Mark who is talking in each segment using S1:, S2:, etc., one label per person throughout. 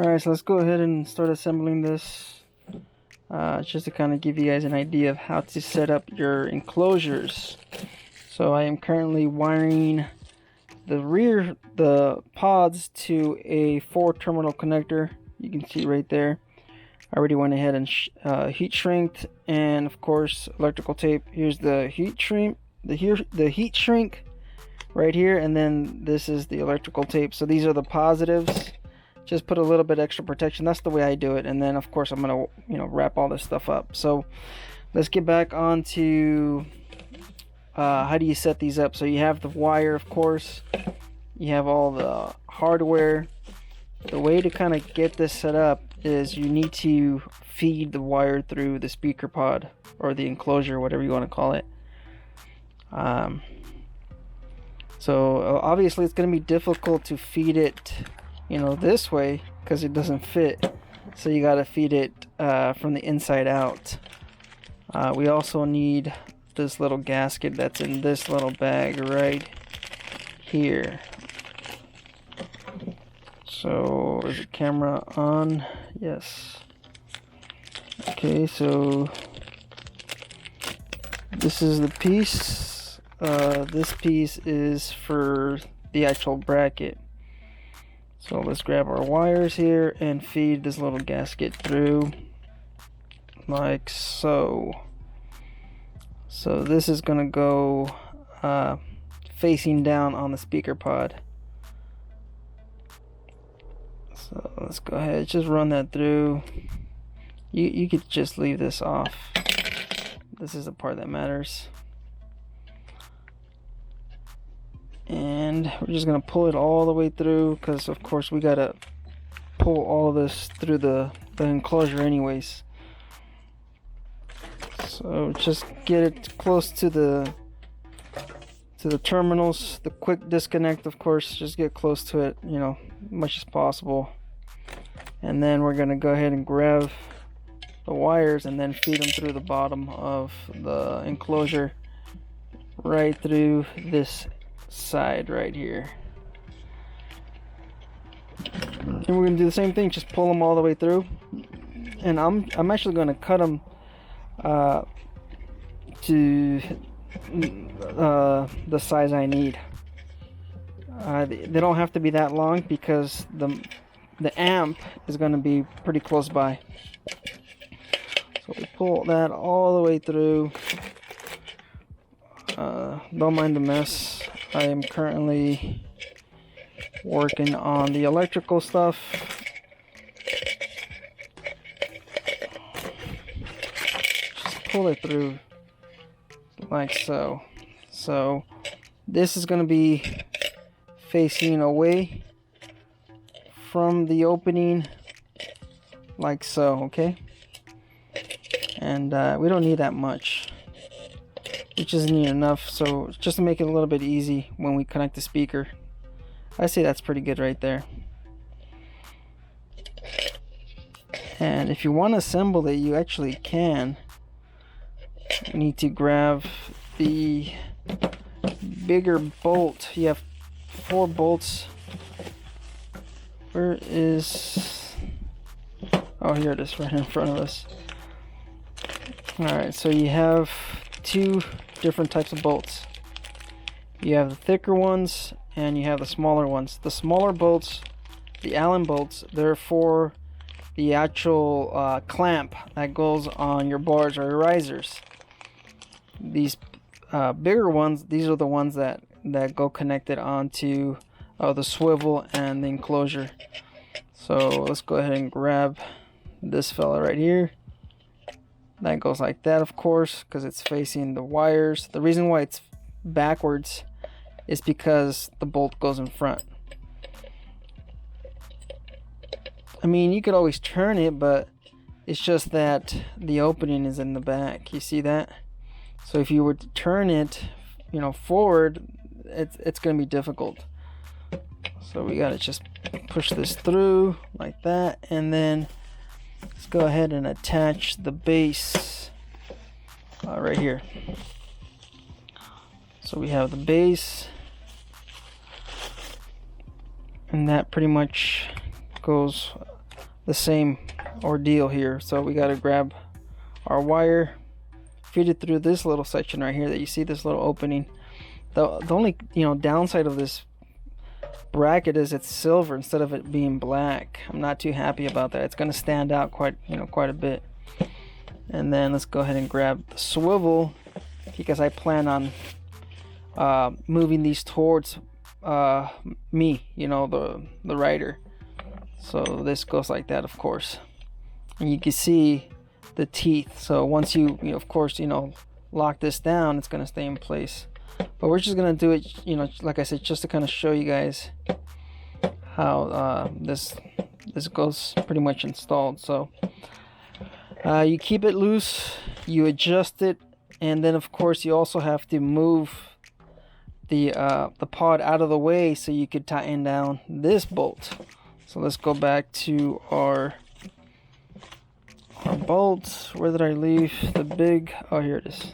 S1: Alright, so let's go ahead and start assembling this. Just to kind of give you guys an idea of how to set up your enclosures. So I am currently wiring the pods to a 4-terminal connector. You can see right there. I already went ahead and heat shrinked, and of course electrical tape. Here's the heat shrink, the heat shrink right here, and then this is the electrical tape. So these are the positives. Just put a little bit extra protection. That's the way I do it. And then of course I'm gonna wrap all this stuff up. So let's get back on to how do you set these up. So you have the wire, of course, you have all the hardware. The way to kind of get this set up is you need to feed the wire through the speaker pod or the enclosure, whatever you want to call it. So obviously it's going to be difficult to feed it this way because it doesn't fit, so you got to feed it from the inside out. We also need this little gasket that's in this little bag right here. So is the camera on? Yes. Okay, so this is the piece. This piece is for the actual bracket. So let's grab our wires here and feed this little gasket through like so. So this is gonna go facing down on the speaker pod. So let's go ahead, just run that through. You could just leave this off. This is the part that matters. And we're just gonna pull it all the way through, because of course we gotta pull all this through the enclosure anyways. So just get it close to the terminals. The quick disconnect, of course, just get close to it, much as possible. And then we're gonna go ahead and grab the wires and then feed them through the bottom of the enclosure right through this side right here. And we're gonna do the same thing, just pull them all the way through. And I'm actually gonna cut them to the size I need. They don't have to be that long because the amp is going to be pretty close by. So we pull that all the way through. Don't mind the mess. I am currently working on the electrical stuff. Just pull it through like so. So this is going to be facing away from the opening like so, okay? And we don't need that much. We just need enough, so just to make it a little bit easy when we connect the speaker. I say that's pretty good right there. And if you want to assemble it, you actually can. You need to grab the bigger bolt. You have 4 bolts. Where is... Oh, here it is, right in front of us. Alright, so you have 2 different types of bolts. You have the thicker ones and you have the smaller ones. The smaller bolts, the Allen bolts, they're for the actual clamp that goes on your bars or your risers. These bigger ones, these are the ones that go connected onto the swivel and the enclosure. So let's go ahead and grab this fella right here. That goes like that, of course, because it's facing the wires. The reason why it's backwards is because the bolt goes in front. I mean, you could always turn it, but it's just that the opening is in the back. You see that? So if you were to turn it, forward, it's going to be difficult. So we got to just push this through like that, and then let's go ahead and attach the base right here. So we have the base, and that pretty much goes the same ordeal here. So we got to grab our wire, feed it through this little section right here that you see, this little opening. The only downside of this bracket is it's silver instead of it being black. I'm not too happy about that. It's going to stand out quite a bit. And then let's go ahead and grab the swivel, because I plan on moving these towards me, the rider. So this goes like that, of course, and you can see the teeth. So once you of course lock this down, it's going to stay in place. But we're just going to do it, like I said, just to kind of show you guys how this goes pretty much installed. So you keep it loose, you adjust it, and then of course you also have to move the pod out of the way so you could tighten down this bolt. So let's go back to our bolts. Where did I leave the big? Oh, here it is.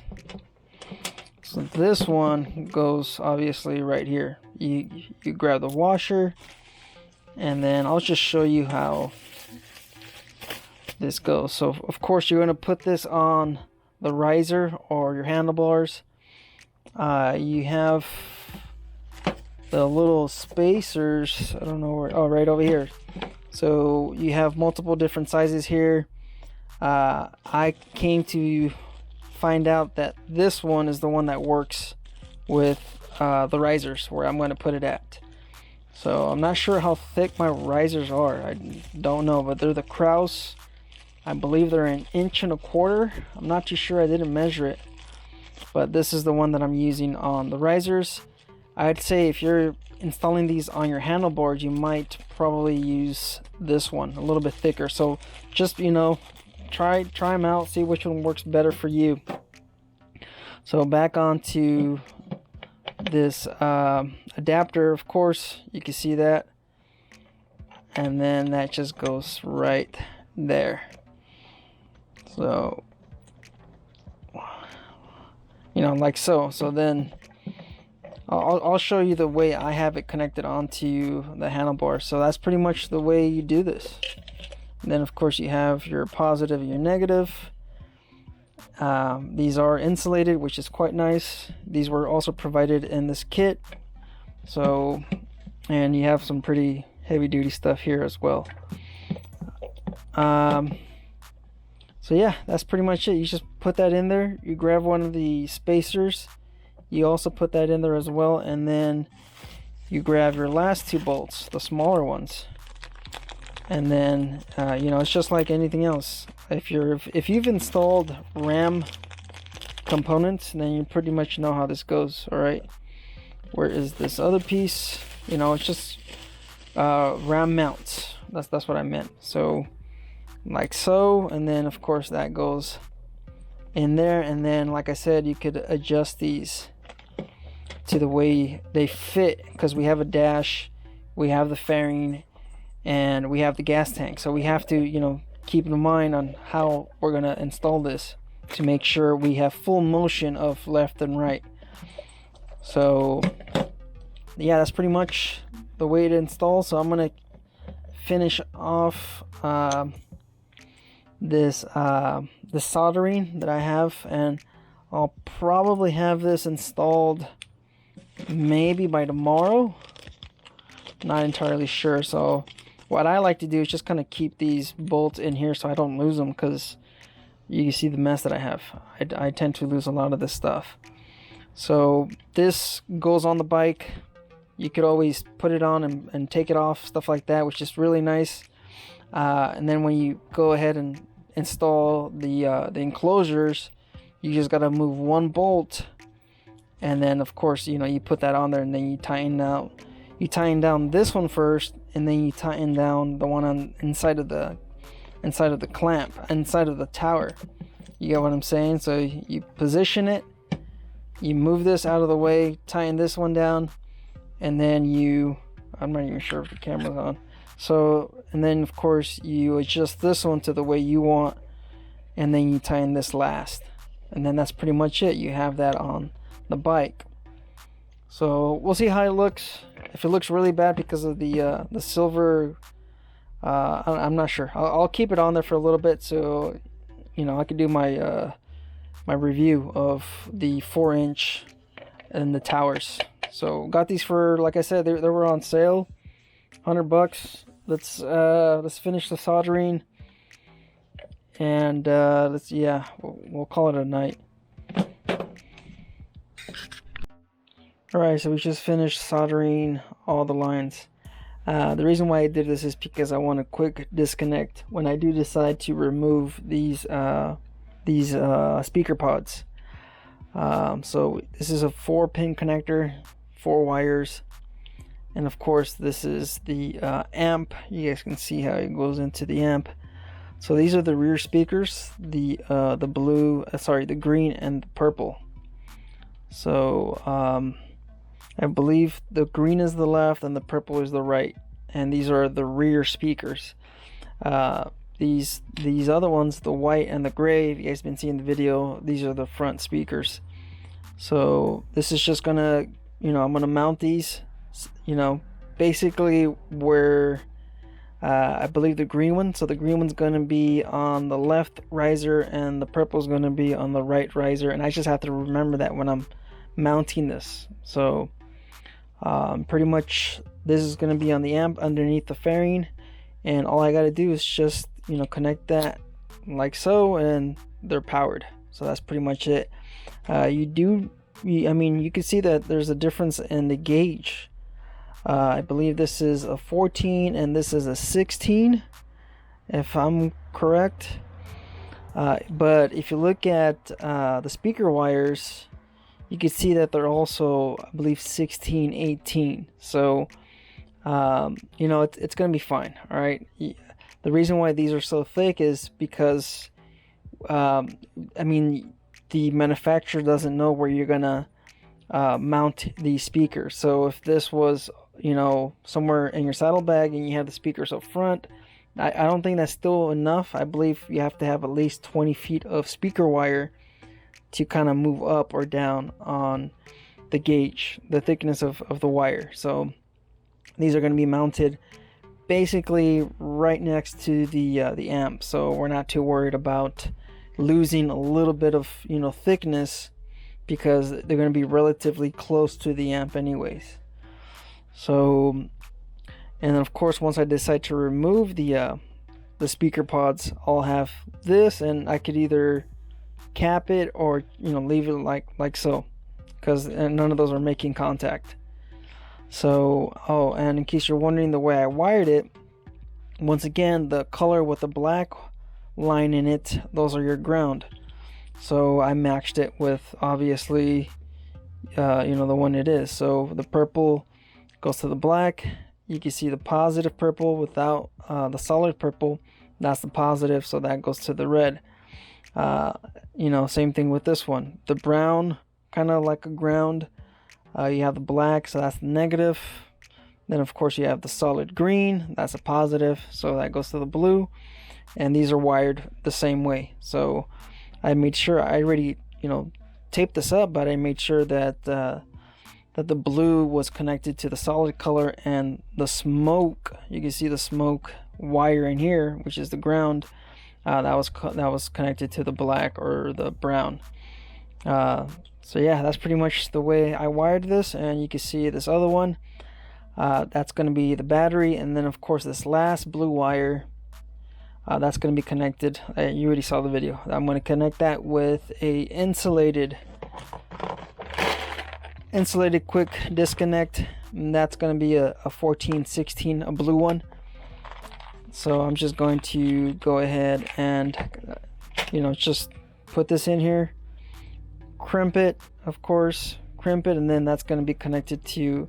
S1: So this one goes obviously right here. You grab the washer, and then I'll just show you how this goes. So of course you're going to put this on the riser or your handlebars. You have the little spacers, I don't know where, oh, right over here. So you have multiple different sizes here. I came to find out that this one is the one that works with the risers, where I'm going to put it at. So I'm not sure how thick my risers are, I don't know, but they're the Kraus. I believe they're 1.25 inches. I'm not too sure, I didn't measure it, but this is the one that I'm using on the risers. I'd say if you're installing these on your handlebars, you might probably use this one, a little bit thicker. So just try them out, see which one works better for you. So back onto this adapter, of course you can see that, and then that just goes right there. So like so. So then I'll show you the way I have it connected onto the handlebar. So that's pretty much the way you do this. And then of course you have your positive and your negative. These are insulated, which is quite nice. These were also provided in this kit. So, and you have some pretty heavy duty stuff here as well. So yeah, that's pretty much it. You just put that in there. You grab one of the spacers. You also put that in there as well, and then you grab your last two bolts, the smaller ones, and then it's just like anything else. If you've installed RAM components, then you pretty much know how this goes. All right, where is this other piece? It's just RAM mounts. That's what I meant. So like so, and then of course that goes in there, and then like I said, you could adjust these to the way they fit, because we have a dash, we have the fairing, and we have the gas tank. So we have to keep in mind on how we're going to install this to make sure we have full motion of left and right. So yeah, that's pretty much the way to install. So I'm going to finish off this soldering that I have, and I'll probably have this installed maybe by tomorrow, not entirely sure. So what I like to do is just kind of keep these bolts in here so I don't lose them, because you can see the mess that I have. I tend to lose a lot of this stuff. So this goes on the bike. You could always put it on and take it off, stuff like that, which is really nice. And then when you go ahead and install the enclosures, you just got to move one bolt, and then of course you put that on there, and then you tighten down this one first, and then you tighten down the one on inside of the clamp, inside of the tower. You get what I'm saying? So you position it, you move this out of the way, tighten this one down, and then I'm not even sure if the camera's on. So, and then of course you adjust this one to the way you want, and then you tighten this last, and then that's pretty much it. You have that on the bike. So we'll see how it looks. If it looks really bad because of the silver I'm not sure. I'll keep it on there for a little bit, so you know I could do my my review of the 4-inch and the towers. So got these for, like I said, they were on sale, $100. Let's finish the soldering, and we'll call it a night. Alright, so we just finished soldering all the lines. The reason why I did this is because I want a quick disconnect when I do decide to remove these speaker pods. So this is a 4-pin connector, 4 wires, and of course this is the amp. You guys can see how it goes into the amp. So these are the rear speakers, the green and the purple. So I believe the green is the left and the purple is the right, and these are the rear speakers. These other ones, the white and the gray, if you guys been seeing the video, these are the front speakers. So this is just gonna, I'm gonna mount these, basically where I believe the green one. So the green one's gonna be on the left riser and the purple is gonna be on the right riser, and I just have to remember that when I'm mounting this. So pretty much this is going to be on the amp underneath the fairing, and all I got to do is just connect that like so, and they're powered. So that's pretty much it. You can see that there's a difference in the gauge. I believe this is a 14 and this is a 16, if I'm correct. But if you look at the speaker wires, you can see that they're also, I believe, 16, 18. So, it's going to be fine. All right. The reason why these are so thick is because, the manufacturer doesn't know where you're going to mount these speakers. So if this was, somewhere in your saddlebag and you have the speakers up front, I don't think that's still enough. I believe you have to have at least 20 feet of speaker wire to kind of move up or down on the gauge, the thickness of the wire. So these are going to be mounted basically right next to the amp, so we're not too worried about losing a little bit of thickness, because they're going to be relatively close to the amp anyways. So, and then of course once I decide to remove the speaker pods, I'll have this, and I could either cap it or leave it like so, because none of those are making contact. So and in case you're wondering the way I wired it, once again, the color with the black line in it, those are your ground. So I matched it with, obviously, the one it is. So the purple goes to the black. You can see the positive purple without the solid purple, that's the positive, so that goes to the red. Same thing with this one. The brown, kind of like a ground. You have the black, so that's the negative. Then of course you have the solid green, that's a positive, so that goes to the blue. And these are wired the same way. So I made sure, I already taped this up, but I made sure that that the blue was connected to the solid color, and the smoke, you can see the smoke wire in here, which is the ground, that was connected to the black or the brown. So yeah, that's pretty much the way I wired this. And you can see this other one, that's going to be the battery, and then of course this last blue wire, that's going to be connected. You already saw the video. I'm going to connect that with a insulated quick disconnect, and that's going to be a 1416, a blue one. So I'm just going to go ahead and just put this in here, crimp it, of course, and then that's going to be connected to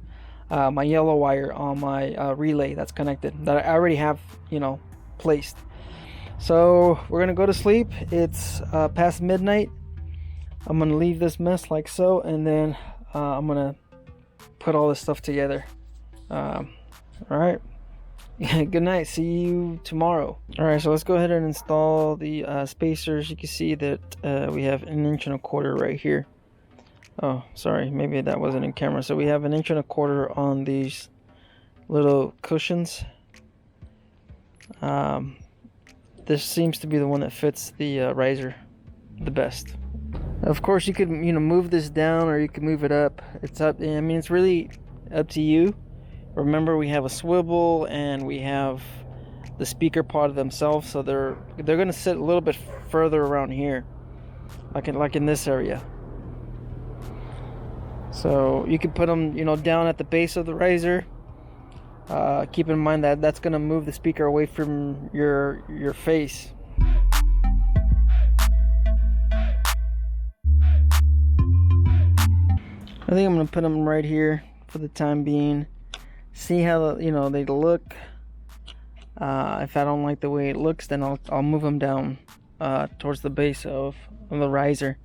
S1: my yellow wire on my relay that's connected, that I already have placed. So we're gonna go to sleep. It's past midnight. I'm gonna leave this mess like so, and then I'm gonna put all this stuff together. All right. Good night. See you tomorrow. All right, so let's go ahead and install the spacers. You can see that we have 1 1/4 inch right here. Oh, sorry, maybe that wasn't in camera. So we have 1 1/4 inch on these little cushions. This seems to be the one that fits the riser the best. Of course, you could, you know, move this down or you could move it up. It's up. I mean, it's really up to you. Remember, we have a swivel and we have the speaker pod themselves, so they're going to sit a little bit further around here, like in this area. So you can put them, you know, down at the base of the riser. Keep in mind that that's going to move the speaker away from your face. I think I'm going to put them right here for the time being. See how, you know, they look. If I don't like the way it looks, then I'll move them down towards the base of the riser.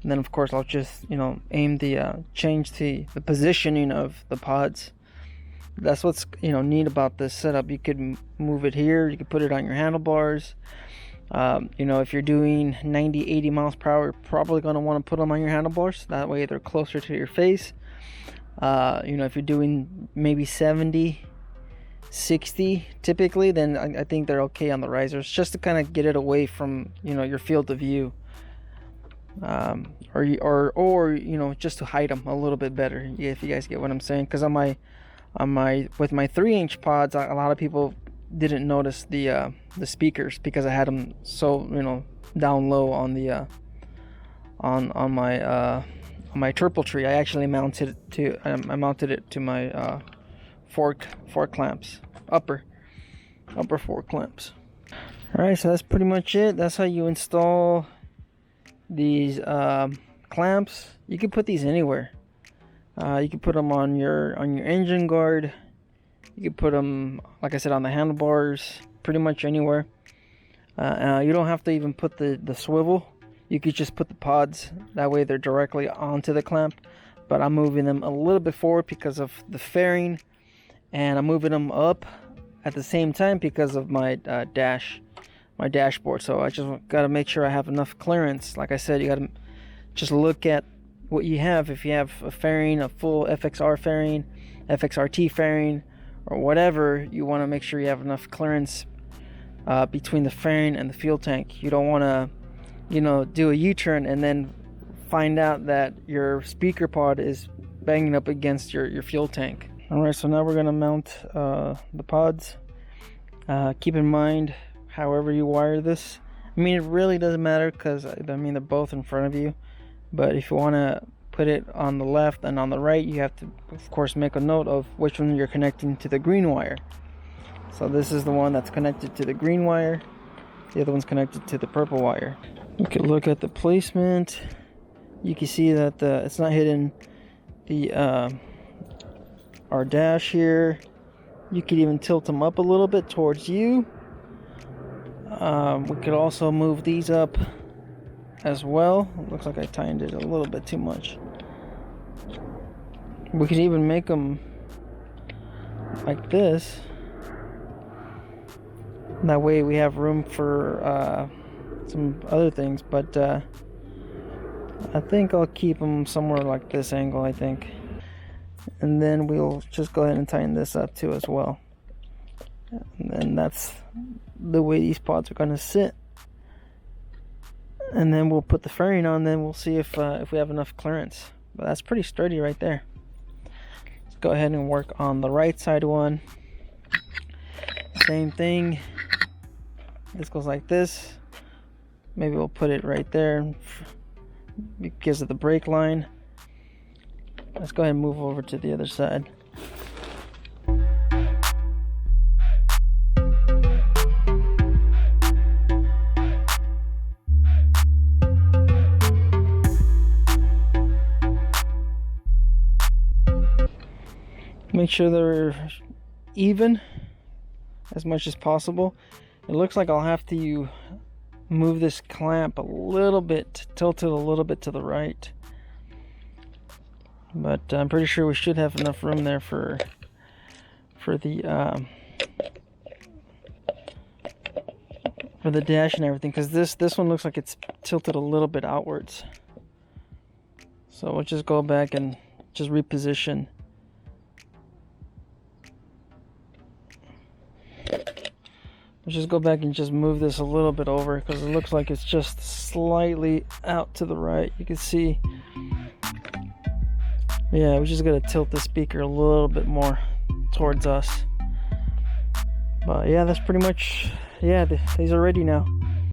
S1: And then of course I'll just, you know, aim the change the positioning of the pods. That's what's, you know, neat about this setup. You could move it here, you could put it on your handlebars. You know, if you're doing 90-80 miles per hour, you're probably going to want to put them on your handlebars. That way they're closer to your face. You know, if you're doing maybe 70-60 typically, then I think they're okay on the risers, just to kind of get it away from, you know, your field of view. Or you know, just to hide them a little bit better, if you guys get what I'm saying. Because with my 3-inch pods, a lot of people didn't notice the speakers because I had them so, you know, down low on the on my triple tree. I actually mounted it to my fork clamps, upper fork clamps. All right, so that's pretty much it. That's how you install these clamps. You can put these anywhere. You can put them on your engine guard. You can put them, like I said, on the handlebars, pretty much anywhere. You don't have to even put the swivel. You could just put the pods. That way they're directly onto the clamp. But I'm moving them a little bit forward because of the fairing, and I'm moving them up at the same time because of my dashboard. So I just got to make sure I have enough clearance. Like I said, you got to just look at what you have. If you have a fairing, a full FXR fairing, FXRT fairing, or whatever, you want to make sure you have enough clearance between the fairing and the fuel tank. You don't want to, you know, do a U-turn and then find out that your speaker pod is banging up against your fuel tank. Alright, so now we're going to mount the pods. Keep in mind, however you wire this, I mean, it really doesn't matter because, I mean, they're both in front of you. But if you want to put it on the left and on the right, you have to, of course, make a note of which one you're connecting to the green wire. So this is the one that's connected to the green wire. The other one's connected to the purple wire. We could look at the placement. You can see that it's not hitting the our dash here. You could even tilt them up a little bit towards you. We could also move these up as well. It looks like I tightened it a little bit too much. We could even make them like this. That way we have room for some other things, but I think I'll keep them somewhere like this angle, I think. And then we'll just go ahead and tighten this up too as well. And then that's the way these pods are going to sit. And then we'll put the fairing on, then we'll see if we have enough clearance. But that's pretty sturdy right there. Let's go ahead and work on the right side one. Same thing. This goes like this. Maybe we'll put it right there because of the brake line. Let's go ahead and move over to the other side. Make sure they're even as much as possible. It looks like I'll have to move this clamp a little bit, tilt it a little bit to the right. But I'm pretty sure we should have enough room there for the dash and everything, because this one looks like it's tilted a little bit outwards. So we'll just go back and just reposition. Let's just go back and just move this a little bit over, because it looks like it's just slightly out to the right. You can see. Yeah, we're just gonna tilt the speaker a little bit more towards us. But yeah, that's pretty much, yeah, these are ready now.